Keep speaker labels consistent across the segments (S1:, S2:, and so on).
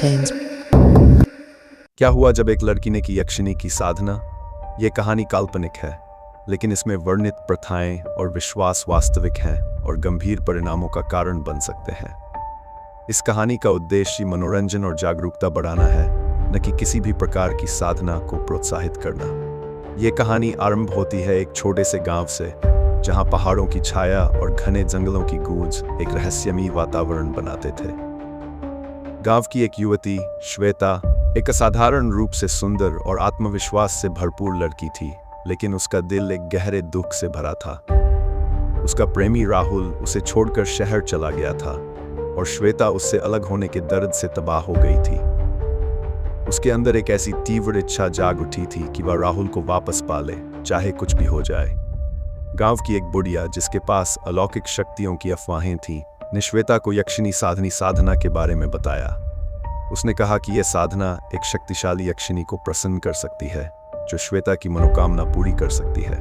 S1: tones.
S2: क्या हुआ जब एक लड़की ने की यक्षिनी की साधना? ये कहानी काल्पनिक है, लेकिन इसमें वर्णित प्रथाएं और विश्वास वास्तविक हैं और गंभीर परिणामों का कारण बन सकते हैं। इस कहानी का उद्देश्य मनोरंजन और जागरूकता बढ़ाना है, न कि किसी भी प्रकार की साधना को प्रोत्साहित करना। ये कहानी आरंभ होती है एक छोटे से गांव से, जहां पहाड़ों की छाया और घने जंगलों की गूंज एक रहस्यमयी वातावरण बनाते थे। गांव की एक युवती श्वेता एक असाधारण रूप से सुंदर और आत्मविश्वास से भरपूर लड़की थी, लेकिन उसका दिल एक गहरे दुख से भरा था। उसका प्रेमी राहुल उसे छोड़कर शहर चला गया था और श्वेता उससे अलग होने के दर्द से तबाह हो गई थी। उसके अंदर एक ऐसी तीव्र इच्छा जाग उठी थी कि वह राहुल को वापस पा ले, चाहे कुछ भी हो जाए। गांव की एक बुढ़िया, जिसके पास अलौकिक शक्तियों की अफवाहें थीं, ने श्वेता को यक्षिनी साधना के बारे में बताया। उसने कहा कि यह साधना एक शक्तिशाली यक्षिनी को प्रसन्न कर सकती है, जो श्वेता की मनोकामना पूरी कर सकती है।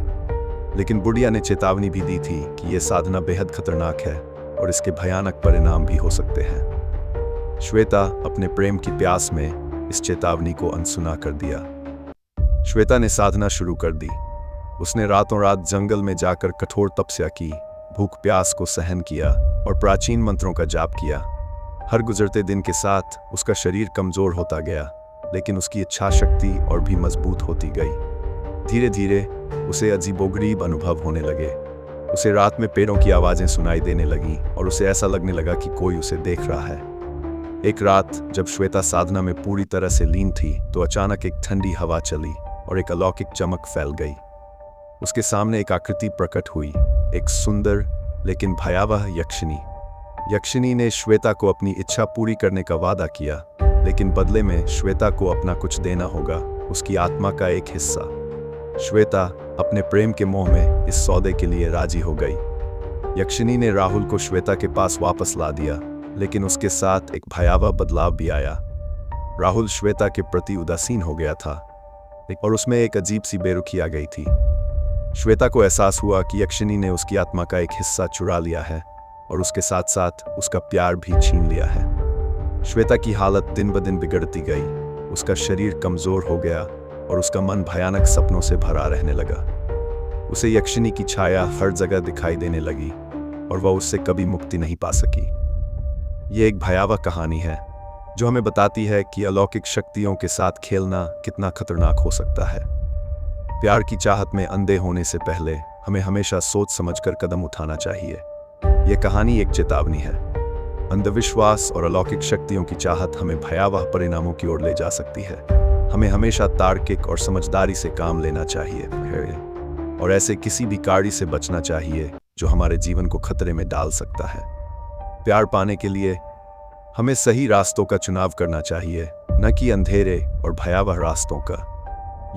S2: लेकिन बुढ़िया ने चेतावनी भी दी थी कि यह साधना बेहद खतरनाक है और इसके भयानक परिणाम भी हो सकते हैं। श्वेता अपने प्रेम की प्यास में इस चेतावनी को अनसुना कर दिया। श्वेता ने साधना शुरू कर दी। उसने रातों रात जंगल में जाकर कठोर तपस्या की, भूख प्यास को सहन किया और प्राचीन मंत्रों का जाप किया। हर गुजरते दिन के साथ उसका शरीर कमजोर होता गया, लेकिन उसकी इच्छा शक्ति और भी मजबूत होती गई। धीरे धीरे उसे अजीबोगरीब अनुभव होने लगे। उसे रात में पैरों की आवाजें सुनाई देने लगीं और उसे ऐसा लगने लगा कि कोई उसे देख रहा है। एक रात जब श्वेता साधना में पूरी तरह से लीन थी, तो अचानक एक ठंडी हवा चली और एक अलौकिक चमक फैल गई। उसके सामने एक आकृति प्रकट हुई, एक सुंदर लेकिन भयावह यक्षिनी। यक्षिनी ने श्वेता को अपनी इच्छा पूरी करने का वादा किया, लेकिन बदले में श्वेता को अपना कुछ देना होगा, उसकी आत्मा का एक हिस्सा। श्वेता अपने प्रेम के मोह में इस सौदे के लिए राजी हो गई। यक्षिनी ने राहुल को श्वेता के पास वापस ला दिया, लेकिन उसके साथ एक भयावह बदलाव भी आया। राहुल श्वेता के प्रति उदासीन हो गया था और उसमें एक अजीब सी बेरुखी आ गई थी। श्वेता को एहसास हुआ कि यक्षिनी ने उसकी आत्मा का एक हिस्सा चुरा लिया है और उसके साथ साथ उसका प्यार भी छीन लिया है। श्वेता की हालत दिन ब दिन बिगड़ती गई। उसका शरीर कमजोर हो गया और उसका मन भयानक सपनों से भरा रहने लगा। उसे यक्षिनी की छाया हर जगह दिखाई देने लगी और वह उससे कभी मुक्ति नहीं पा सकी। ये एक भयावह कहानी है जो हमें बताती है कि अलौकिक शक्तियों के साथ खेलना कितना खतरनाक हो सकता है। प्यार की चाहत में अंधे होने से पहले हमें हमेशा सोच समझकर कदम उठाना चाहिए। यह कहानी एक चेतावनी है। अंधविश्वास और अलौकिक शक्तियों की चाहत हमें भयावह परिणामों की ओर ले जा सकती है। हमें हमेशा तार्किक और समझदारी से काम लेना चाहिए और ऐसे किसी भी कार्य से बचना चाहिए जो हमारे जीवन को खतरे में डाल सकता है। प्यार पाने के लिए हमें सही रास्तों का चुनाव करना चाहिए, न कि अंधेरे और भयावह रास्तों का।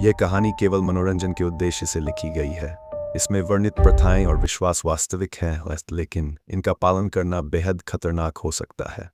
S2: यह कहानी केवल मनोरंजन के उद्देश्य से लिखी गई है। इसमें वर्णित प्रथाएं और विश्वास वास्तविक हैं, लेकिन इनका पालन करना बेहद खतरनाक हो सकता है।